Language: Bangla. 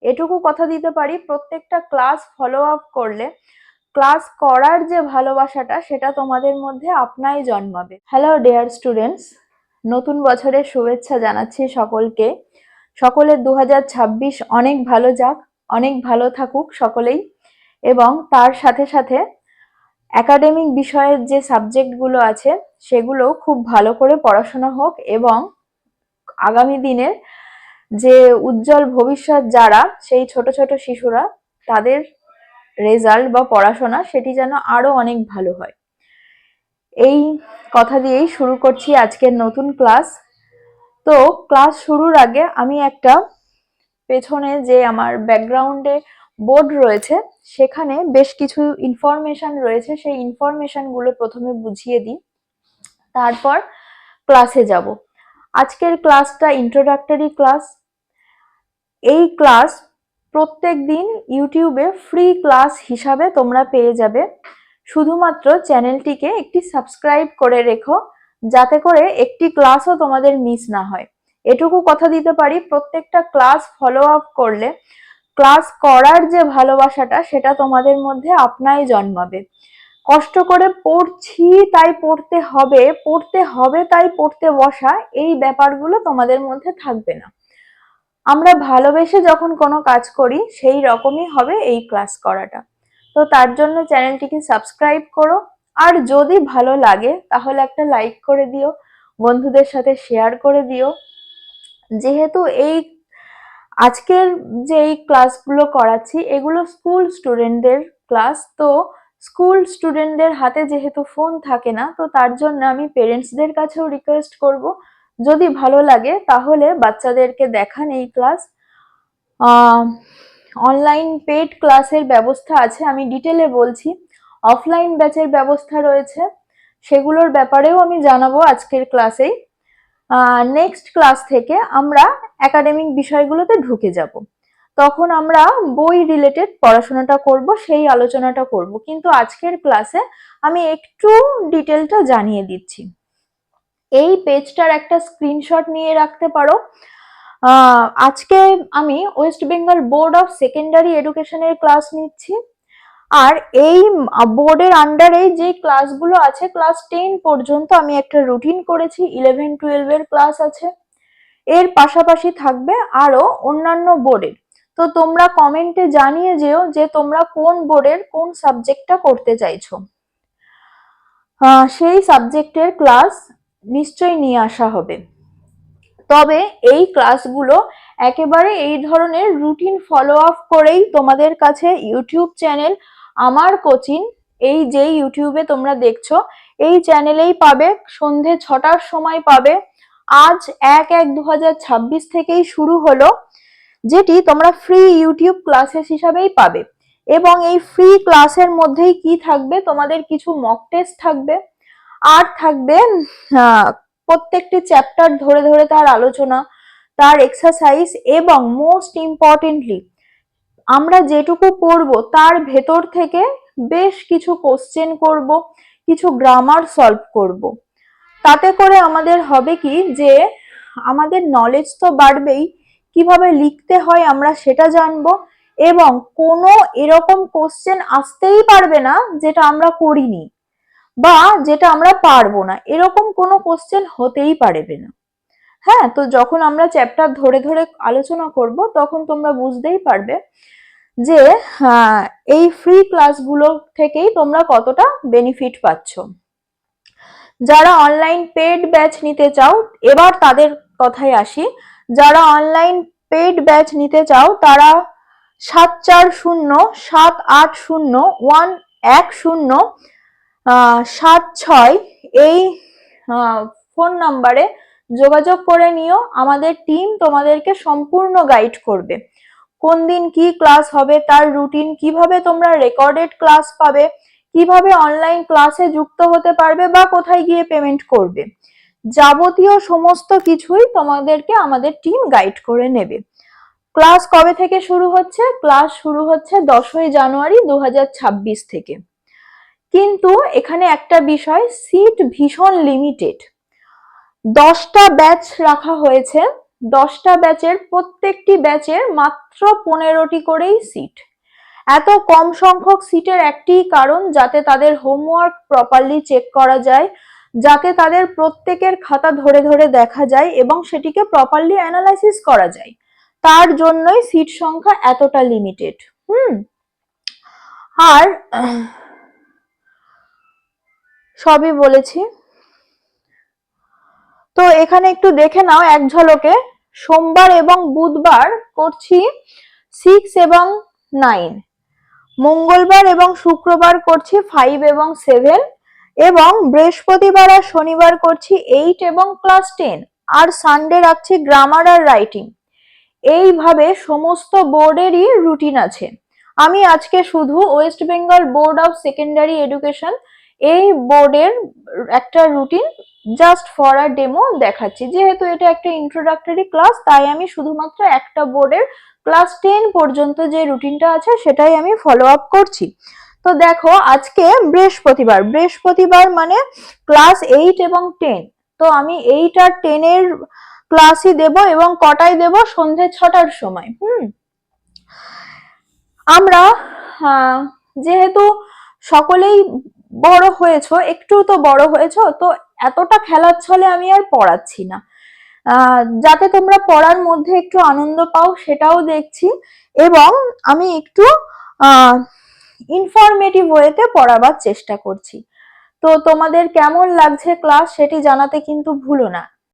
এটুকু কথা দিতে পারি, প্রত্যেকটা ক্লাস ফলো আপ করলে ক্লাস করার যে ভালোবাসাটা সেটা তোমাদের মধ্যে আপনাই জন্মাবে। হ্যালো ডিয়ার স্টুডেন্টস, নতুন বছরের শুভেচ্ছা জানাচ্ছি সকলকে। সকলের 2026 অনেক ভালো যাক, অনেক ভালো থাকুক সকলেই, এবং তার সাথে সাথে একাডেমিক বিষয়ের যে সাবজেক্টগুলো আছে সেগুলো খুব ভালো করে পড়াশোনা হোক, এবং আগামী দিনের যে উজ্জ্বল ভবিষ্যৎ যারা সেই ছোট ছোট শিশুরা, তাদের রেজাল্ট বা পড়াশোনা সেটি যেন আরো অনেক ভালো হয়। এই কথা দিয়েই শুরু করছি আজকের নতুন ক্লাস। তো ক্লাস শুরুর আগে আমি একটা পেছনে যে আমার ব্যাকগ্রাউন্ডে বোর্ড রয়েছে সেখানে বেশ কিছু ইনফরমেশন রয়েছে, সেই ইনফরমেশন গুলো প্রথমে বুঝিয়ে দিই, তারপর ক্লাসে যাব। আজকের ক্লাসটা ইন্ট্রোডাক্টরি ক্লাস। এই ক্লাস প্রত্যেক দিন ইউটিউবে ফ্রি ক্লাস হিসাবে তোমরা পেয়ে যাবে। শুধুমাত্র চ্যানেলটিকে একটি সাবস্ক্রাইব করে রেখো, যাতে করে একটি ক্লাসও তোমাদের মিস না হয়। এটুকু কথা দিতে পারি, প্রত্যেকটা ক্লাস ফলো আপ করলে ক্লাস করার যে ভালোবাসাটা সেটা তোমাদের মধ্যে আপনাই জন্মাবে। কষ্ট করে পড়ছি তাই পড়তে হবে তাই পড়তে বসা, এই ব্যাপারগুলো তোমাদের মধ্যে থাকবে না। আমরা ভালোবেসে যখন কোনো কাজ করি সেই রকমই হবে এই ক্লাস করাটা। তো তার জন্য চ্যানেলটিকে সাবস্ক্রাইব করো, আর যদি ভালো লাগে তাহলে একটা লাইক করে দিও, বন্ধুদের সাথে শেয়ার করে দিও। যেহেতু এই আজকের যে এই ক্লাসগুলো করাচ্ছি এগুলো স্কুল স্টুডেন্টদের ক্লাস, তো স্কুল স্টুডেন্টদের হাতে যেহেতু ফোন থাকে না, তো তার জন্য আমি পেরেন্টসদের কাছেও রিকোয়েস্ট করব, যদি ভালো লাগে তাহলে বাচ্চাদেরকে দেখান এই ক্লাস। অনলাইন পেড ক্লাসের ব্যবস্থা আছে, আমি ডিটেলে বলছি। অফলাইন ব্যাচের ব্যবস্থা রয়েছে, সেগুলোর ব্যাপারেও আমি জানাবো আজকের ক্লাসেই। নেক্সট ক্লাস থেকে আমরা একাডেমিক বিষয়গুলোতে ঢুকে যাব, তখন আমরা বই রিলেটেড পড়াশোনাটা করব, সেই আলোচনাটা করব। কিন্তু আজকের ক্লাসে আমি একটু ডিটেলটা জানিয়ে দিচ্ছি। এই পেজটার একটা স্ক্রিনশট নিয়ে রাখতে পারো। আজকে আমি West Bengal board of secondary এডুকেশনের ক্লাস নিচ্ছি, আর এই বোর্ডের আন্ডারে যে ক্লাসগুলো আছে ক্লাস 10 পর্যন্ত আমি একটা রুটিন করেছি, 11-12 এর ক্লাস আছে, এর পাশাপাশি থাকবে আরো অন্যান্য বোর্ডের। তো তোমরা কমেন্টে জানিয়ে যেও যে তোমরা কোন বোর্ডের কোন সাবজেক্টটা করতে চাইছো, সেই সাবজেক্টের ক্লাস নিশ্চয়ই নিয়ে আসা হবে। তবে এই ক্লাসগুলো একেবারে এই ধরনের রুটিন ফলো আপ করেই তোমাদের কাছে ইউটিউব চ্যানেল আমার কোচিং, এই যে ইউটিউবে তোমরা দেখছো এই চ্যানেলেই পাবে, সন্ধে 6টার সময় পাবে। আজ 1/1/2026 থেকেই শুরু হলো, যেটি তোমরা ফ্রি ইউটিউব ক্লাসেস হিসাবেই পাবে। এবং এই ফ্রি ক্লাসের মধ্যেই কি থাকবে, তোমাদের কিছু মক টেস্ট থাকবে, আর থাকবে প্রত্যেকটি চ্যাপ্টার ধরে ধরে তার আলোচনা, তার এক্সারসাইজ, এবং মোস্ট ইম্পর্টেন্টলি আমরা যেটুকু পড়বো তার ভেতর থেকে বেশ কিছু কোশ্চেন করব, কিছু গ্রামার সলভ করব। তাতে করে আমাদের হবে কি, যে আমাদের নলেজ তো বাড়বেই, কিভাবে লিখতে হয় আমরা সেটা জানবো, এবং কোনো এরকম কোশ্চেন আসতেই পারবে না যেটা আমরা করিনি বা যেটা আমরা পারবো না, এরকম কোনো কোশ্চেন হতেই পারবে না। হ্যাঁ, তো যখন আমরা চ্যাপ্টার ধরে ধরে আলোচনা করব তখন তোমরা বুঝতেই পারবে যে এই ফ্রি ক্লাসগুলো থেকেই তোমরা কতটা বেনিফিট পাচ্ছ। যারা অনলাইন পেড ব্যাচ নিতে চাও, এবার তাদের কথায় আসি। যারা অনলাইন পেড ব্যাচ নিতে চাও তারা 740780-110-76 এই ফোন নাম্বারে যোগাযোগ করে নিও। আমাদের টিম তোমাদেরকে সম্পূর্ণ গাইড করবে, কোন দিন কি ক্লাস হবে, তার রুটিন, কিভাবে তোমরা রেকর্ডেড ক্লাস পাবে, কিভাবে অনলাইন ক্লাসে যুক্ত হতে পারবে, বা কোথায় গিয়ে পেমেন্ট করবে, যাবতীয় সমস্ত কিছুই তোমাদেরকে আমাদের টিম গাইড করে নেবে। ক্লাস কবে থেকে শুরু হচ্ছে? ক্লাস শুরু হচ্ছে 10ই জানুয়ারি 2026 থেকে। কিন্তু এখানে একটা বিষয়, সিট ভীষণ লিমিটেড, 10টা ব্যাচ রাখা হয়েছে। 10টা ব্যাচের প্রত্যেকটি ব্যাচের মাত্র 15টি করেই সিট। এত কম সংখ্যক সিটের একটি কারণ, যাতে তাদের হোমওয়ার্ক প্রপারলি চেক করা যায়, যাতে তাদের প্রত্যেকের খাতা ধরে ধরে দেখা যায় এবং সেটিকে প্রপারলি অ্যানালাইসিস করা যায়, তার জন্যই সিট সংখ্যা এতটা লিমিটেড। আর সবই বলেছি। তো এখানে একটু দেখে নাও এক ঝলকে, সোমবার এবং বুধবার করছি 6 এবং 9, মঙ্গলবার এবং শুক্রবার করছি 5 এবং 7, এবং বৃহস্পতিবার আর শনিবার করছি 8 এবং ক্লাস 10, আর সানডে রাখছি গ্রামার আর রাইটিং। এইভাবে সমস্ত বোর্ডেরই রুটিন আছে। আমি আজকে শুধু West Bengal board of secondary education এই বোর্ডের একটা routine just for a demo দেখাচ্ছি। যেহেতু এটা একটা ইন্ট্রোডাক্টরি ক্লাস, তাই আমি শুধুমাত্র একটা বোর্ডের ক্লাস 10 পর্যন্ত যে রুটিনটা আছে সেটাই আমি ফলো আপ করছি। তো দেখো, আজকে বৃহস্পতিবার মানে ক্লাস 8 এবং 10। তো আমি 8 আর 10 এর ক্লাসই দেব, এবং কটায় দেব? সন্ধে 6টার সময়। আমরা যেহেতু সকলেই বড় হয়েছো, একটু তো বড় হয়েছো, তো এতটা খেলার ছলে আমি আর পড়াচ্ছি না। যাতে তোমরা পড়ার মধ্যে একটু আনন্দ পাও সেটাও দেখছি, এবং আমি একটু ইনফরমেটিভ ওয়েতে পড়াবার চেষ্টা করছি। তো তোমাদের কেমন লাগছে ক্লাস সেটি জানাতে কিন্তু ভুলো না।